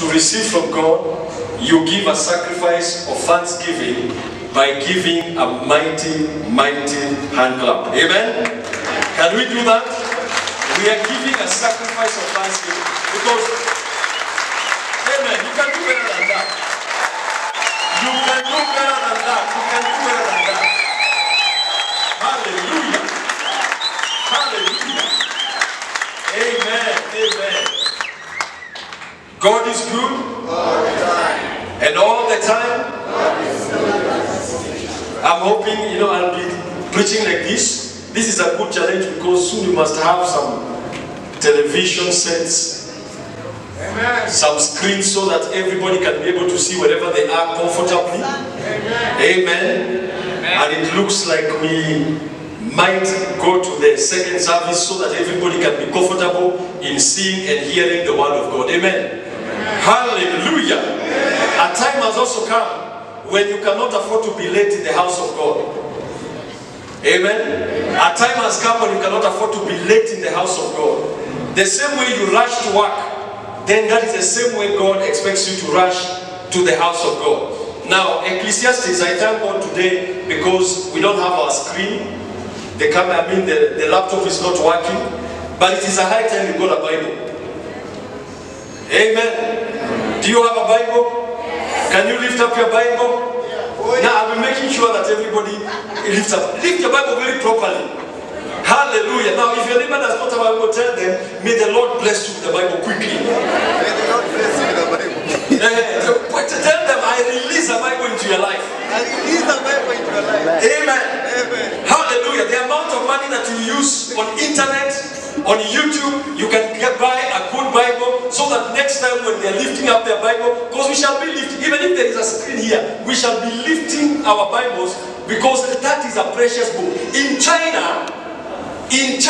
to receive from God, you give a sacrifice of thanksgiving by giving a mighty, mighty hand clap. Amen? Can we do that? We are giving a sacrifice of thanksgiving because, amen, you can do better than that. You can do better than that. You can do better than that. Hallelujah. Hallelujah. Amen. Amen. God is good. All the time. And all the time. God is good. I'm hoping, I'll be preaching like this. This is a good challenge because soon you must have some television sets. Amen. Some screens so that everybody can be able to see wherever they are comfortably. Amen. Amen. And it looks like we might go to the second service so that everybody can be comfortable in seeing and hearing the word of God. Amen. Hallelujah. A time has also come when you cannot afford to be late in the house of God. Amen. A time has come when you cannot afford to be late in the house of God. The same way you rush to work, then that is the same way God expects you to rush to the house of God. Now, Ecclesiastes, I thank God today because we don't have our screen. The camera, the laptop is not working. But it is a high time you got a Bible. Amen. Do you have a Bible? Can you lift up your Bible? Now I'll be making sure that everybody lifts up. Lift your Bible very properly. Hallelujah. Now if your neighbor does not have a Bible, tell them, may the Lord bless you with the Bible quickly. May the Lord bless you with the Bible. Tell them, I release a Bible into your life. I release the Bible into your life. Amen. Amen. Hallelujah. The amount of money that you use on internet, on YouTube, you can buy a good Bible so that next time when they're lifting up their Bible, because we shall be lifting, even if there is a screen here, we shall be lifting our Bibles because that is a precious book. In China, they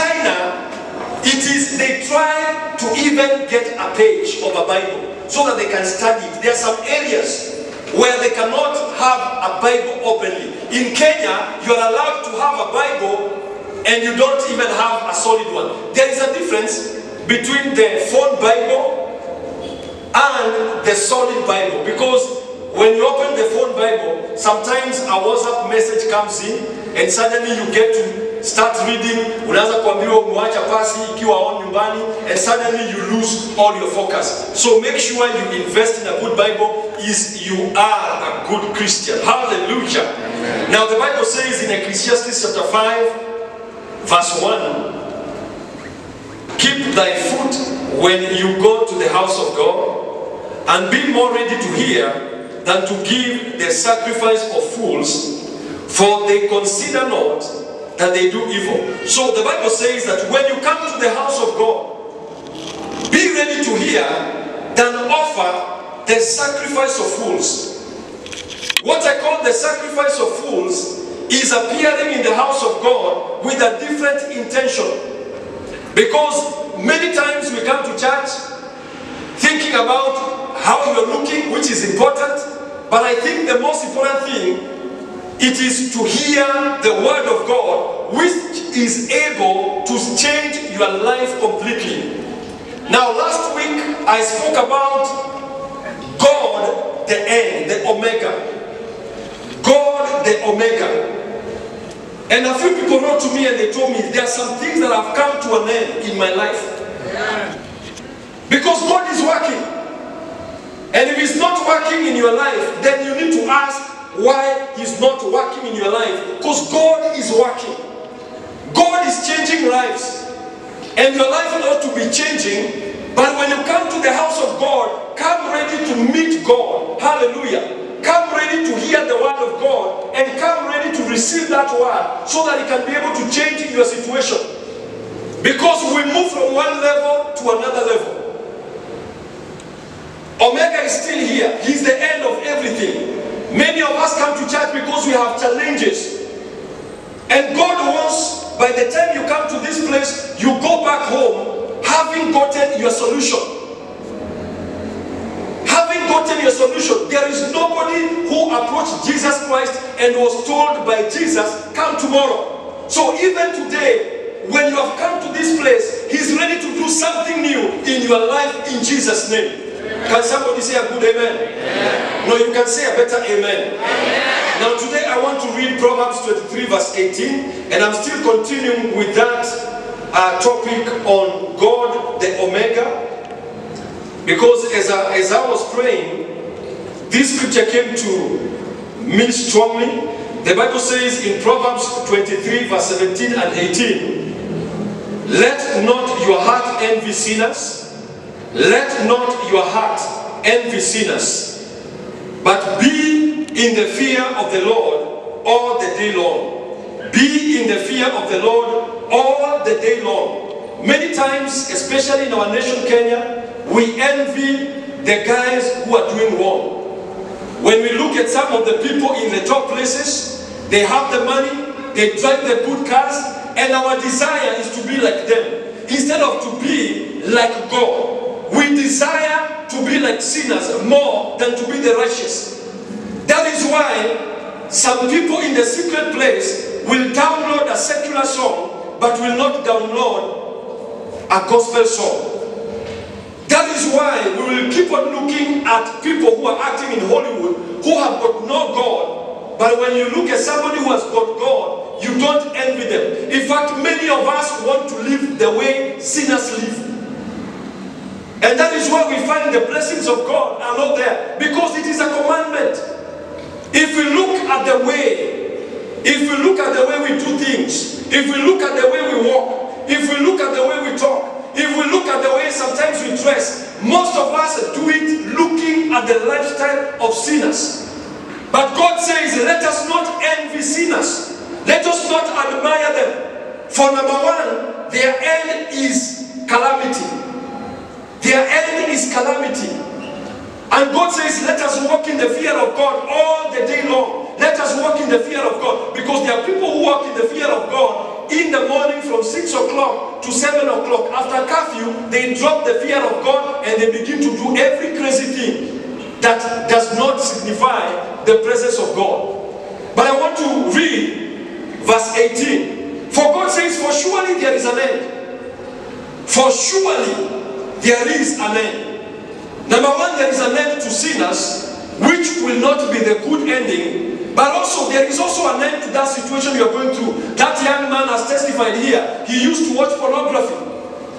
try to even get a page of a Bible so that they can study it. There are some areas where they cannot have a Bible openly. In Kenya, you are allowed to have a Bible and you don't even have a solid one. There is a difference between the phone Bible and the solid Bible, because when you open the phone Bible, sometimes a WhatsApp message comes in and suddenly you get to start reading, unaanza kuambiwa umwacha pasi ikiwa on nyumbani, and suddenly you lose all your focus. So make sure you invest in a good Bible you are a good Christian. Hallelujah. Amen. Now the Bible says in Ecclesiastes chapter 5 verse 1, keep thy foot when you go to the house of God, and be more ready to hear than to give the sacrifice of fools, for they consider not that they do evil. So the Bible says that when you come to the house of God, be ready to hear than offer the sacrifice of fools. What I call the sacrifice of fools is appearing in the house of God with a different intention. Because many times we come to church thinking about how you're looking, which is important, but I think the most important thing, it is to hear the word of God, which is able to change your life completely. Now last week I spoke about God the end, the Omega. God the Omega. And a few people wrote to me and they told me there are some things that have come to an end in my life. Because God is working. And if He's not working in your life, then you need to ask why He's not working in your life. Because God is working. God is changing lives. And your life ought to be changing. But when you come to the house of God, come ready to meet God. Hallelujah. Come ready to hear the word of God, and come ready to receive that word so that it can be able to change your situation. Because we move from one level to another level. Omega is still here. He's the end of everything. Many of us come to church because we have challenges. And God wants, by the time you come to this place, you go back home having gotten your solution. Having gotten your solution. There is nobody who approached Jesus Christ and was told by Jesus, come tomorrow. So even today, when you have come to this place, He's ready to do something new in your life in Jesus' name. Can somebody say a good amen? No, you can say a better amen. Now today I want to read Proverbs 23 verse 18, and I'm still continuing with that topic on God, the Omega, because as I was praying, this scripture came to me strongly. The Bible says in Proverbs 23 verse 17 and 18, let not your heart envy sinners, let not your heart envy sinners, but be in the fear of the Lord all the day long. Be in the fear of the Lord all the day long. Many times, especially in our nation Kenya, we envy the guys who are doing wrong. When we look at some of the people in the top places, they have the money, they drive the good cars, and our desire is to be like them instead of to be like God. We desire to be like sinners more than to be the righteous. That is why some people in the secret place will download a secular song but will not download a gospel song. That is why we will keep on looking at people who are acting in Hollywood who have got no God. But when you look at somebody who has got God, you don't envy them. In fact, many of us want to live the way sinners live. And that is why we find the blessings of God are not there. Because it is a commandment. If we look at the way, we do things, if we look at the way we walk, if we look at the way we talk, if we look at the way sometimes we dress, most of us do it looking at the lifestyle of sinners. But God says, let us not envy sinners. Let us not admire them. For number one, their end is calamity. Their end is calamity. And God says, let us walk in the fear of God all the day long. Let us walk in the fear of God. Because there are people who walk in the fear of God in the morning from 6 o'clock to 7 o'clock. After curfew, they drop the fear of God and they begin to do every crazy thing that does not signify the presence of God. But I want to read verse 18. For God says, for surely there is an end. For surely there is an end. Number one, there is an end to sinners, which will not be the good ending. But also, there is also an end to that situation you are going through. That young man has testified here. He used to watch pornography.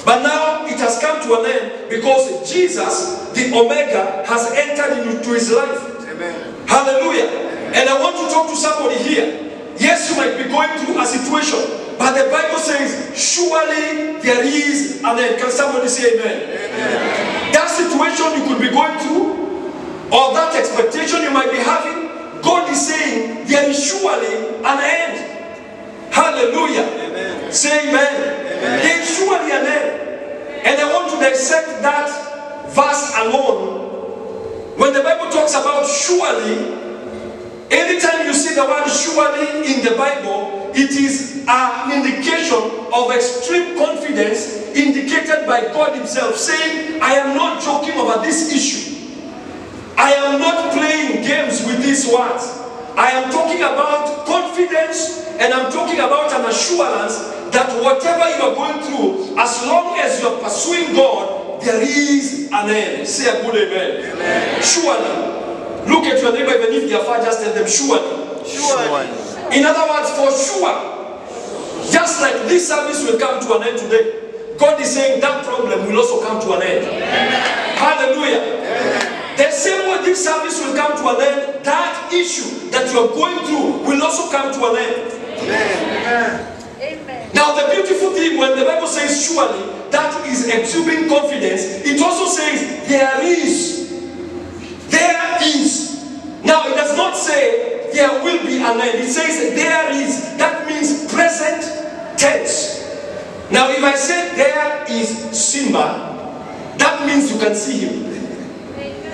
But now it has come to an end because Jesus, the Omega, has entered into his life. Amen. Hallelujah. And I want to talk to somebody here. Yes, you might be going through a situation, but the Bible says, surely there is an end. Can somebody say amen? Amen. That situation you could be going through, or that expectation you might be having, God is saying, there is surely an end. Hallelujah. Amen. Say amen. Amen. There is surely an end. And I want to dissect that verse alone. When the Bible talks about surely, anytime you see the word surely in the Bible, it is an indication of extreme confidence indicated by God himself, saying, I am not joking about this issue. I am not playing games with these words. I am talking about confidence, and I'm talking about an assurance that whatever you are going through, as long as you are pursuing God, there is an end. Say a good amen. Amen. Surely. Look at your neighbor, even if they are far, just tell them surely. Surely. In other words, for sure. Just like this service will come to an end today, God is saying that problem will also come to an end. Amen. Hallelujah. Amen. The same way this service will come to an end, that issue that you are going through will also come to an end. Amen. Amen. Now the beautiful thing, when the Bible says surely, that is exuding confidence. It also says there is. There is. Now it does not say there will be an end. It says there is. That means present tense. Now if I say there is Simba, that means you can see him.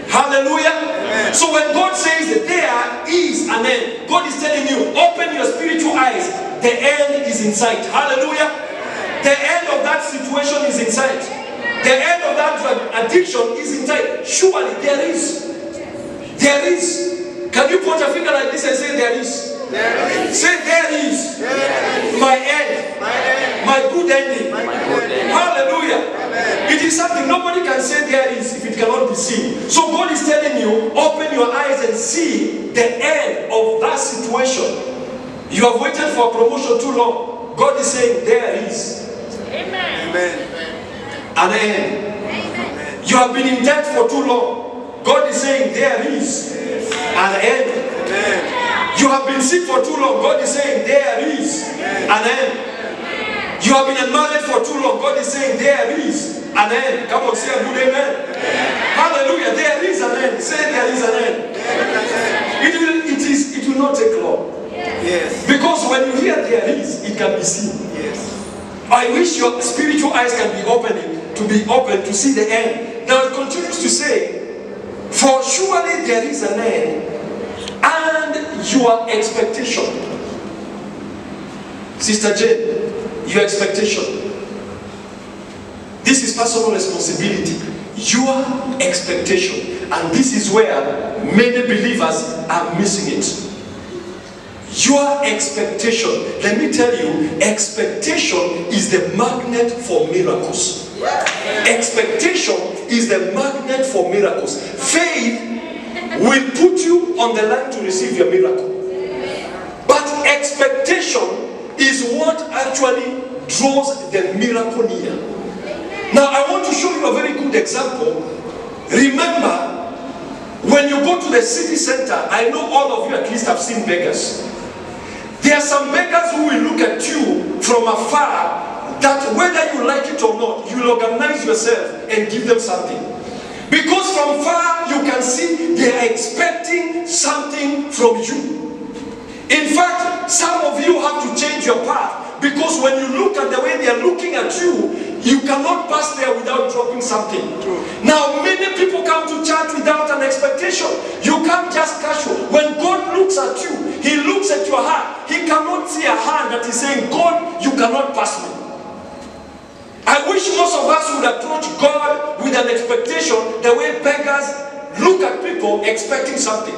Hallelujah. Amen. So when God says there is an end, God is telling you, open your spiritual eyes. The end is in sight. Hallelujah. Amen. The end of that situation is in sight. The end of that drug addiction is in sight. Surely there is. There is. Can you put a finger like this and say there is? Say, there is my end, my good ending. Hallelujah. It is something nobody can say there is if it cannot be seen. So God is telling you, open your eyes and see the end of that situation. You have waited for a promotion too long. God is saying there is an end. You have been in debt for too long. God is saying there is an end. You have been sick for too long. God is saying there is an end. You have been unmarried for too long. God is saying there is an end. Come on, say a good amen. Hallelujah. There is an end. Say there is an end. It will not take long. Yes. Because when you hear there is, it can be seen. Yes. I wish your spiritual eyes can be open to see the end. Now it continues to say, for surely there is an end, and your expectation. Sister Jane, your expectation. This is personal responsibility. Your expectation. And this is where many believers are missing it. Your expectation. Let me tell you, expectation is the magnet for miracles. Expectation is the magnet for miracles. Faith will put you on the line to receive your miracle. But expectation is what actually draws the miracle near. Now I want to show you a very good example. Remember, when you go to the city center, I know all of you at least have seen beggars. There are some beggars who will look at you from afar, that whether you like it or not, you will organize yourself and give them something. Because from far you can see they are expecting something from you. In fact, some of you have to change your path, because when you look at the way they are looking at you, you cannot pass there without dropping something. Now, many people come to church without an expectation. You can't just casual. When God looks at you, He looks at your heart. He cannot see a hand that is saying, God, you cannot pass me. I wish most of us would approach God with an expectation the way beggars look at people expecting something.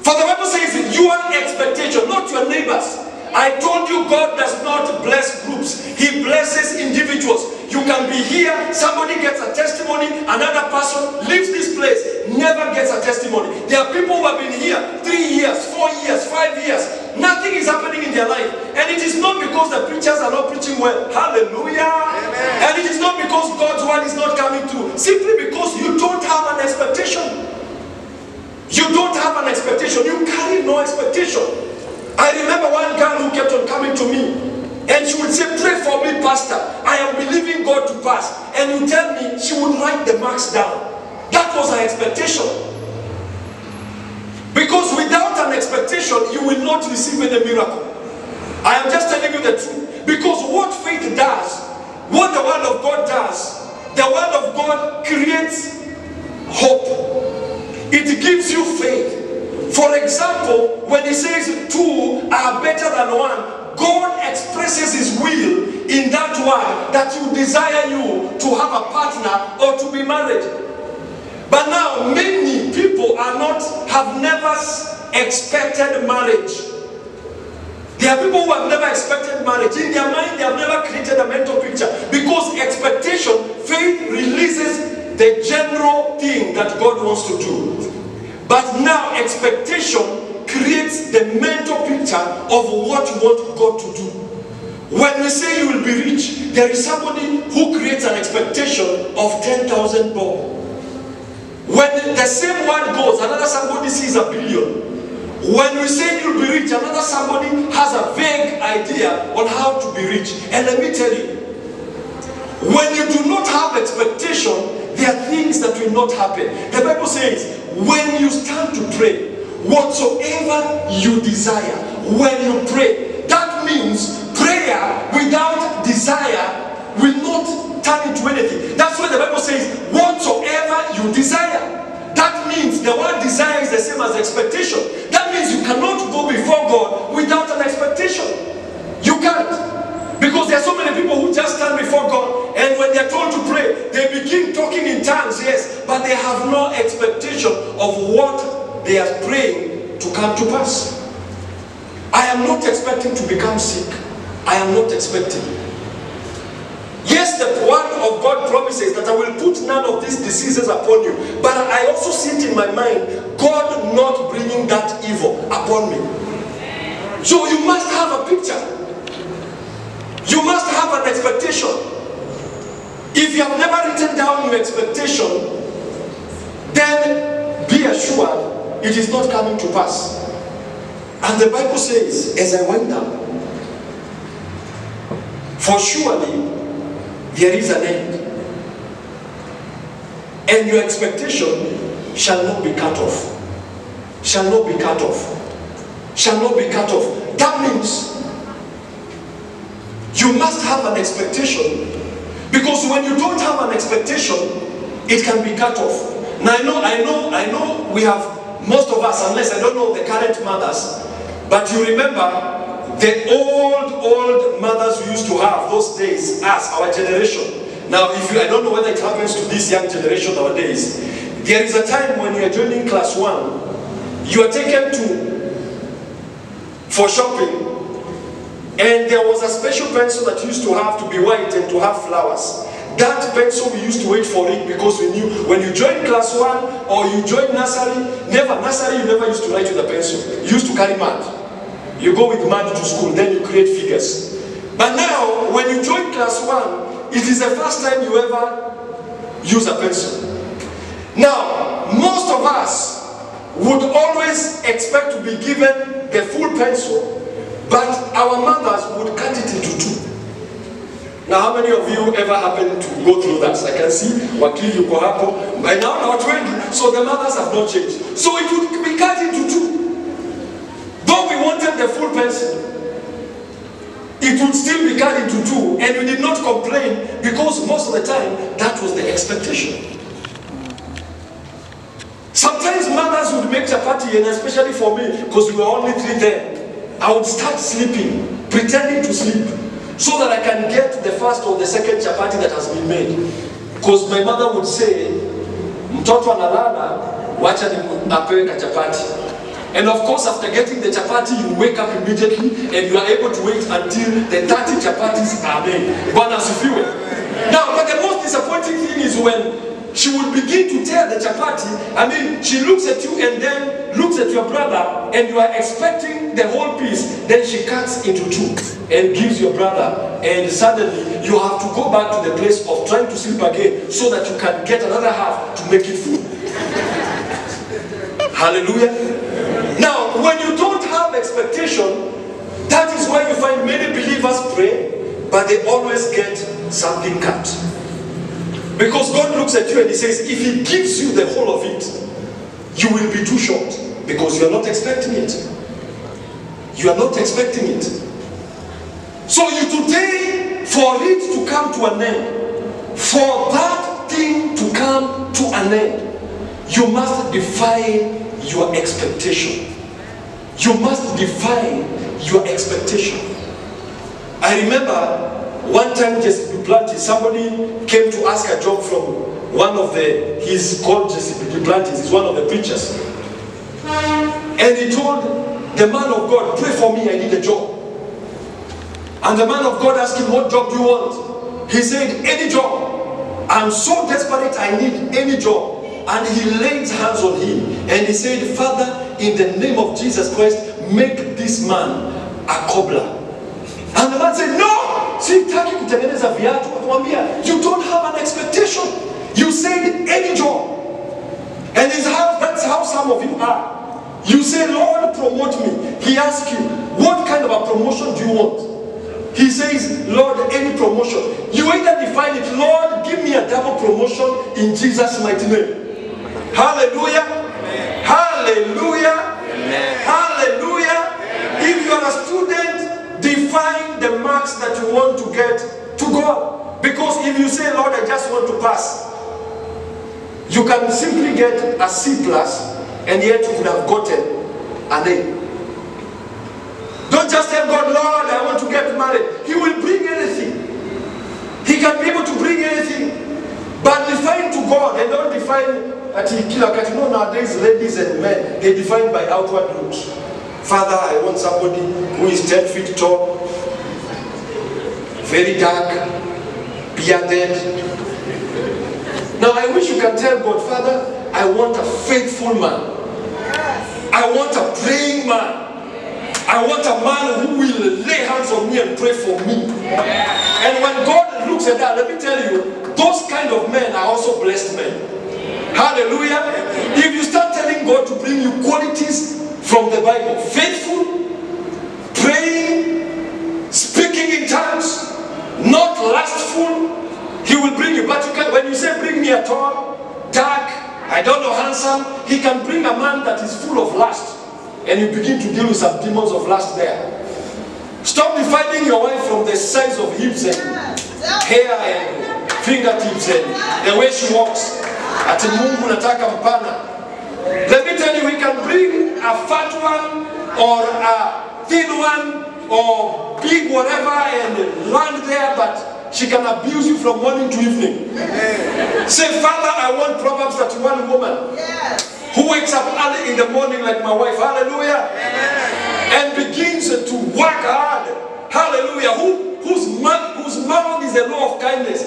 For the Bible says, your expectation, not your neighbors. I told you God does not bless groups. He blesses individuals. You can be here, somebody gets a testimony, another person leaves this place, never gets a testimony. There are people who have been here 3 years, 4 years, 5 years. Nothing is happening in their life. And it is not because the preachers are not preaching well. Hallelujah. Amen. And it is not because God's word is not coming through. Simply because you don't have an expectation. You don't have an expectation. You carry no expectation. I remember one girl who kept on coming to me. And she would say, pray for me, Pastor. I am believing God to pass. And you tell me, she would write the marks down. That was her expectation. Because without an expectation, you will not receive any miracle. I am just telling you the truth. Because what faith does, what the word of God does, the word of God creates hope. It gives you faith. For example, when He says two are better than one, God expresses His will in that word, that you desire you to have a partner or to be married. But now many people have never expected marriage. There are people who have never expected marriage. In their mind, they have never created a mental picture. Because expectation, faith releases the general thing that God wants to do. But now expectation creates the mental picture of what you want God to do. When we say you will be rich, there is somebody who creates an expectation of 10,000 bob. When the same word goes, another somebody sees a billion. When we say you'll be rich, another somebody has a vague idea on how to be rich. And let me tell you, when you do not have expectation, there are things that will not happen. The Bible says, when you stand to pray, whatsoever you desire, when you pray, that means prayer without desire will not turn into anything. That's why the Bible says, whatsoever you desire. That means the word desire is the same as expectation. That means you cannot go before God without an expectation. You can't. Because there are so many people who just stand before God, and when they are told to pray, they begin talking in tongues, yes, but they have no expectation of what they are praying to come to pass. I am not expecting to become sick. I am not expecting. Yes, the word of God promises that I will put none of these diseases upon you. But I also see it in my mind, God not bringing that evil upon me. So you must have a picture. You must have an expectation. If you have never written down your expectation, then be assured it is not coming to pass. And the Bible says, as I went down, for surely there is an end, and your expectation shall not be cut off. Shall not be cut off. Shall not be cut off. That means you must have an expectation, because when you don't have an expectation, it can be cut off. Now I know we have, most of us, unless I don't know the current mothers, but you remember the old mothers we used to have those days, us, our generation. Now I don't know whether it happens to this young generation nowadays. There is a time when you are joining class 1, you are taken for shopping, and there was a special pencil that used to have to be white and to have flowers. That pencil, we used to wait for it because we knew when you join class 1 or you join nursery, you never used to write with a pencil. You used to carry mud. You go with mud to school, then you create figures. But now, when you join class 1, it is the first time you ever use a pencil. Now, most of us would always expect to be given the full pencil, but our mothers would cut it into 2. Now, how many of you ever happened to go through that? I can see Wakili yuko hapo. By now, now 20, so the mothers have not changed. So it would be cut into 2. Though we wanted the full pencil, it would still be cut into 2, and we did not complain because most of the time, that was the expectation. Sometimes mothers would make chapati, and especially for me, because we were only 3 then, I would start sleeping, pretending to sleep, so that I can get the first or the second chapati that has been made. Because my mother would say, mtoto analala, wacha apewe ka chapati. And of course, after getting the chapati, you wake up immediately and you are able to wait until the 30 chapatis are made. Bwana asifiwe. Now, but the most disappointing thing is when she would begin to tear the chapati. I mean, she looks at you and then looks at your brother, and you are expecting the whole piece. Then she cuts into 2 and gives your brother, and suddenly you have to go back to the place of trying to sleep again so that you can get another half to make it full. Hallelujah. Now, when you don't have expectation, that is why you find many believers pray, but they always get something cut. Because God looks at you and He says, if He gives you the whole of it, you will be too short because you are not expecting it. You are not expecting it. So you today, for it to come to an end, for that thing to come to an end, you must define your expectation. You must define your expectation. I remember one time Jesse Duplantis, somebody came to ask a job from one of he's called Jesse Duplantis, he's one of the preachers. And he told the man of God, pray for me, I need a job. And the man of God asked him, what job do you want? He said, any job. I'm so desperate, I need any job. And he laid hands on him and he said, Father, in the name of Jesus Christ, make this man a cobbler. And the man said, no! You don't have an expectation. You said any job. And that's how some of you are. You say, Lord, promote me. He asks you, what kind of a promotion do you want? He says, Lord, any promotion. You either define it, Lord, give me a double promotion in Jesus' mighty name. Hallelujah. Amen. Hallelujah. Amen. Hallelujah. Amen. If you are a student, define the marks that you want to get to God. Because if you say, Lord, I just want to pass, you can simply get a C+, and yet you could have gotten an A. Don't just tell God, Lord, I want to get married. He will bring anything. He can be able to bring anything. But define to God, and don't define nowadays ladies and men, they define by outward looks. Father, I want somebody who is 10 feet tall, very dark, bearded. Now I wish you can tell God, Father, I want a faithful man. I want a praying man. I want a man who will lay hands on me and pray for me. And when God looks at that, let me tell you, those kind of men are also blessed men. Hallelujah. If you start telling God to bring you qualities from the Bible, faithful, praying, speaking in tongues, not lustful, He will bring you. But you can, when you say bring me a tall, dark, I don't know, handsome, He can bring a man that is full of lust. And you begin to deal with some demons of lust there. Stop defining your wife from the size of hips and hair and fingertips and the way she walks. Ati Mungu nataka mpana. Let me tell you, He can bring a fat one or a thin one or big whatever and land there, but she can abuse you from morning to evening. Say, Father, I want Proverbs 31 woman. Who wakes up early in the morning like my wife, hallelujah, and begins to work hard, hallelujah, whose mouth is the law of kindness.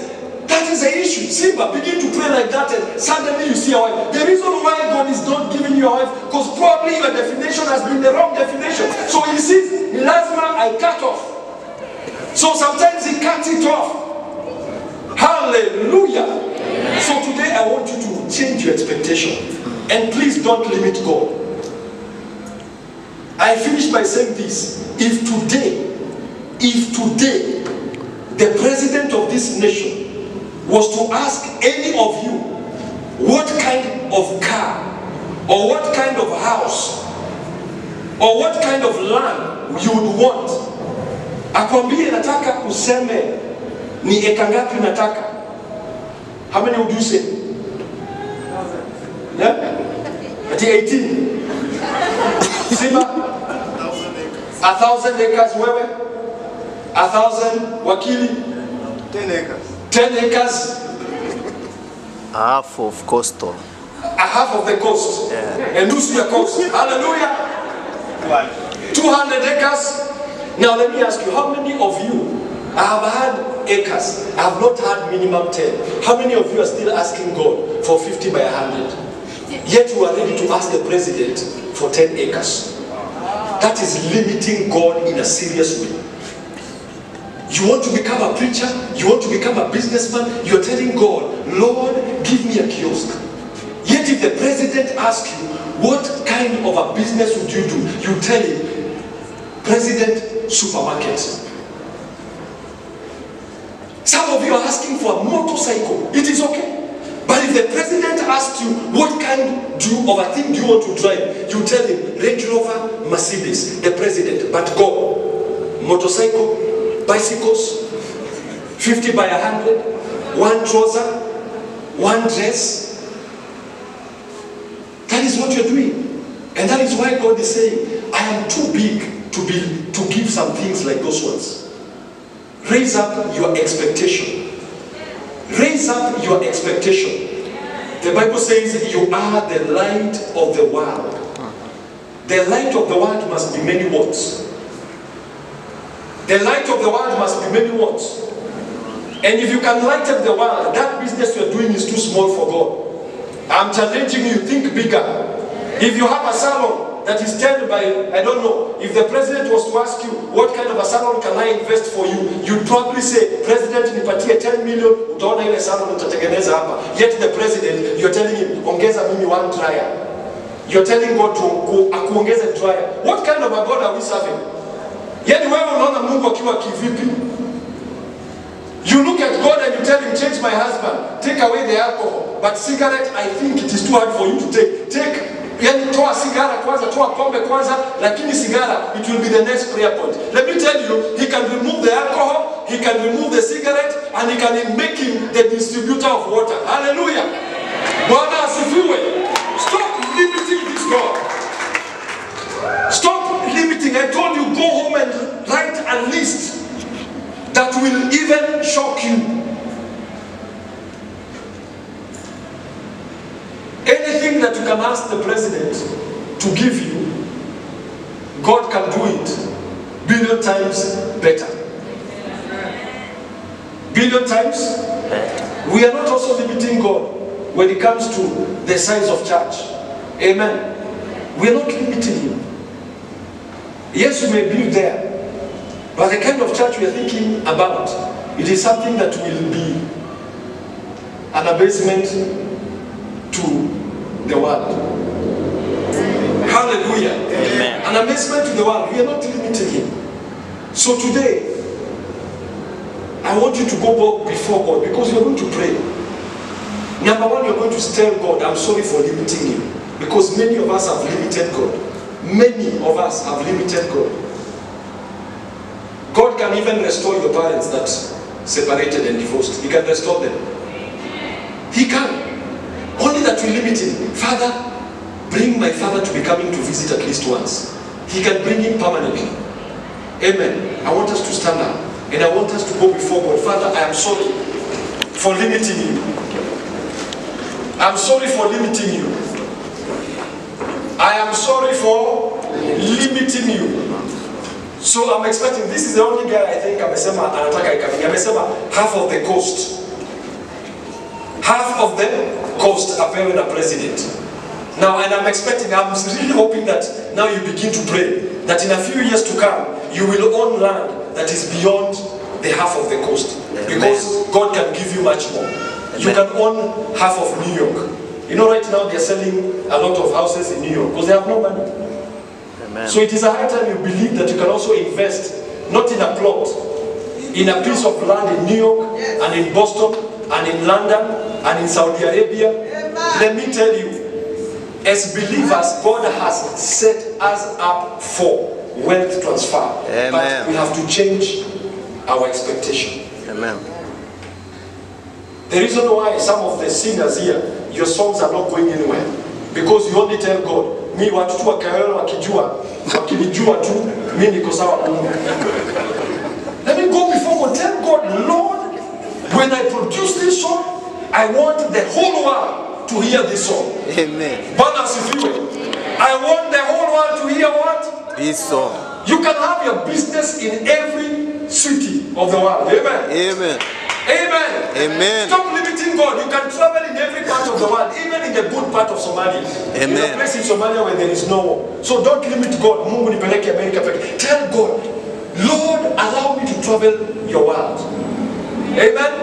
That is the issue. Simba, begin to pray like that and suddenly you see a wife. The reason why God is not giving you a wife, because probably your definition has been the wrong definition. So He sees, Lazima, I cut off. So sometimes He cuts it off. Hallelujah. So today I want you to change your expectation. And please don't limit God. I finish by saying this. If today the president of this nation was to ask any of you what kind of car or what kind of house or what kind of land you would want, akwambie nataka useme ni eka ngapi nataka, how many would you say? Yeah? At 18. Sima? 1,000 acres. Wewe? 1,000 wakili? 10 acres. 10 acres. Half of coastal. A half of the coast. Yeah. And lose your coast. Hallelujah. 200 acres. Now let me ask you, how many of you have had acres? I have not had minimum 10. How many of you are still asking God for 50 by 100? Yet you are ready to ask the president for 10 acres. That is limiting God in a serious way. You want to become a preacher, you want to become a businessman, you're telling God, Lord, give me a kiosk. Yet if the president asks you, what kind of a business would you do? You tell him, President, supermarket. Some of you are asking for a motorcycle. It is okay. But if the president asks you, what kind of a thing do you want to drive? You tell him, Range Rover, Mercedes, the president. But go, motorcycle, bicycles, 50 by 100, one trouser, one dress. That is what you're doing. And that is why God is saying, I am too big to give some things like those ones. Raise up your expectation. Raise up your expectation. The Bible says you are the light of the world. The light of the world must be many watts. The light of the world must be many watts. And if you can light up the world, that business you're doing is too small for God. I'm challenging you, think bigger. If you have a salon that is 10 by, I don't know, if the president was to ask you, what kind of a salon can I invest for you? You'd probably say, President, nipatie 10 million, utaona ile salon utatengeneza hapa. Yet the president, you're telling him, ongeza mimi one dryer. You're telling God to akuongeze dryer. What kind of a God are we serving? Yet wewe unaona Mungu akiwa kivipi? You look at God and you tell him, change my husband, take away the alcohol. But cigarette, I think it is too hard for you to take. Yani toa sigara kwanza, toa pombe kwanza, lakini sigara, it will be the next prayer point. Let me tell you, he can remove the alcohol, he can remove the cigarette, and he can make him the distributor of water. Hallelujah. Bwana asifiwe. Stop limiting this God. Stop limiting. I told you, go home and write a list that will even shock you. Any Anything that you can ask the president to give you, God can do it billion times better. Billion times. We are not also limiting God when it comes to the size of church. Amen. We are not limiting Him. Yes, we may build there, but the kind of church we are thinking about, it is something that will be an amazement to the world. Hallelujah. Amen. An amazement to the world. We are not limiting Him. So today, I want you to go before God because you are going to pray. Number one, you are going to tell God, I'm sorry for limiting you. Because many of us have limited God. Many of us have limited God. God can even restore your parents that separated and divorced. He can restore them. He can. Only that we limit Him. Father, bring my father to be coming to visit at least once. He can bring him permanently. Amen. I want us to stand up. And I want us to go before God. Father, I am sorry for limiting you. I'm sorry for limiting you. I am sorry for limiting you. So I'm expecting, this is the only guy I think amesema anataka ikafika. Amesema half of the coast. Half of the coast apewe na president. Now, and I'm expecting, I'm really hoping that now you begin to pray that in a few years to come, you will own land that is beyond the half of the coast. Amen. Because God can give you much more. Amen. You can own half of New York. You know, right now they're selling a lot of houses in New York because they have no money. Amen. So it is a high time you believe that you can also invest, not in a plot, in a piece of land in New York, and in Boston, and in London, and in Saudi Arabia. Amen. Let me tell you, as believers, God has set us up for wealth transfer. Amen. But we have to change our expectation. Amen. The reason why some of the singers here, your songs are not going anywhere, because you only tell God, mi watu tu wakaelewa wakijua, wakinijua tu, mi niko sawa Mungu. Let me go before God, tell God, Lord, when I produce this song, I want the whole world to hear this song. Amen. Bwana asifiwe. I want the whole world to hear what? This song. You can have your business in every city of the world. Amen. Amen. Amen. Amen. Stop limiting God. You can travel in every part of the world, even in the good part of Somalia. Amen. In a place in Somalia where there is no war. So don't limit God. Mungu nipeleke America. Tell God, Lord, allow me to travel your world. Amen.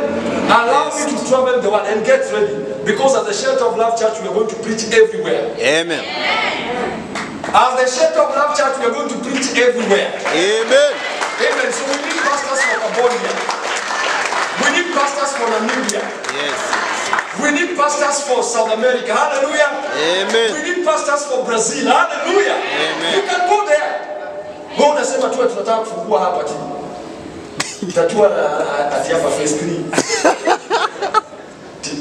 Allow me to travel the world and get ready. Because as the Shelter of Love Church, we are going to preach everywhere. Amen. As the Shelter of Love Church, we are going to preach everywhere. Amen. Amen. So we need pastors for Cambodia. We need pastors for Namibia. Yes. We need pastors for South America. Hallelujah. Amen. We need pastors for Brazil. Hallelujah. Amen. You can go there. Go unasema tu tunataka kufungua hapa tu. Tatua ati hapa phase 3.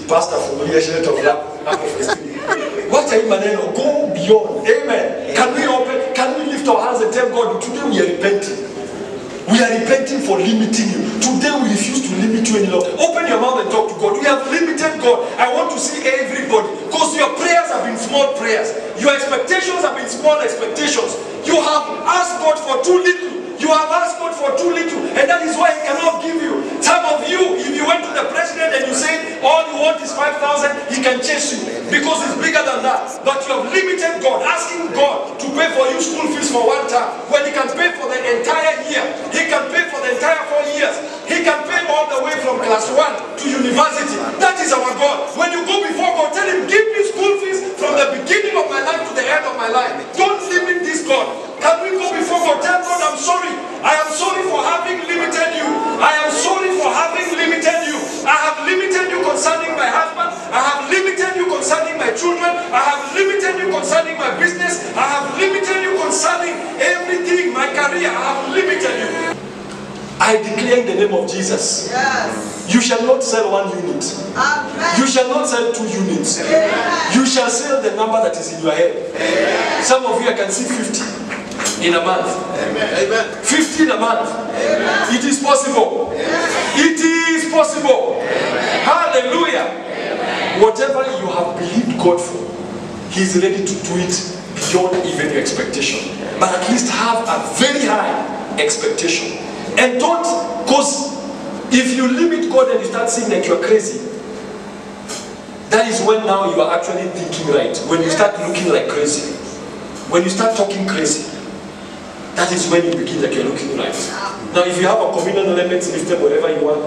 Pastor fungulia Shelter of Love hapa phase 3. What are you maneno? Go beyond. Amen. Can we open? Can we lift our hands and tell God, today we are repenting. We are repenting for limiting you. Today we refuse to limit you any longer. Open your mouth and talk to God. We have limited God. I want to see everybody. Because your prayers have been small prayers. Your expectations have been small expectations. You have asked God for too little. You have asked God for too little. And that is why He cannot give you. Some of you, if you went to the president and you say, all you want is 5,000, he can chase you. Because it's bigger than that. But you have limited God. Asking God to pay for you school fees for one time. When He can pay for the entire year. He can pay for the entire 4 years. He can pay all the way from class 1 to university. That is our God. When you go before God, tell Him, give me school fees from the beginning of my life to the end of my life. Don't limit this God. Can we go before God? Tell God, I'm sorry. I am sorry for having limited you. I am sorry for having limited you. I have limited you concerning my husband. I have limited you concerning my children. I have limited you concerning my business. I have limited you concerning everything, my career. I have limited you. I declare in the name of Jesus. Yes. You shall not sell 1 unit. Amen. You shall not sell 2 units. Amen. You shall sell the number that is in your head. Amen. Some of you, I can see 50 in a month. Amen. 50 in a month. Amen. It is possible. Amen. It is possible. Amen. Hallelujah. Amen. Whatever you have believed God for, He's ready to do it beyond even your expectation. But at least have a very high expectation. And don't, because if you limit God and you start saying like you're crazy, that is when now you are actually thinking right. When you start looking like crazy, when you start talking crazy, that is when you begin like you're looking right. Now if you have a communion element system, whatever you want,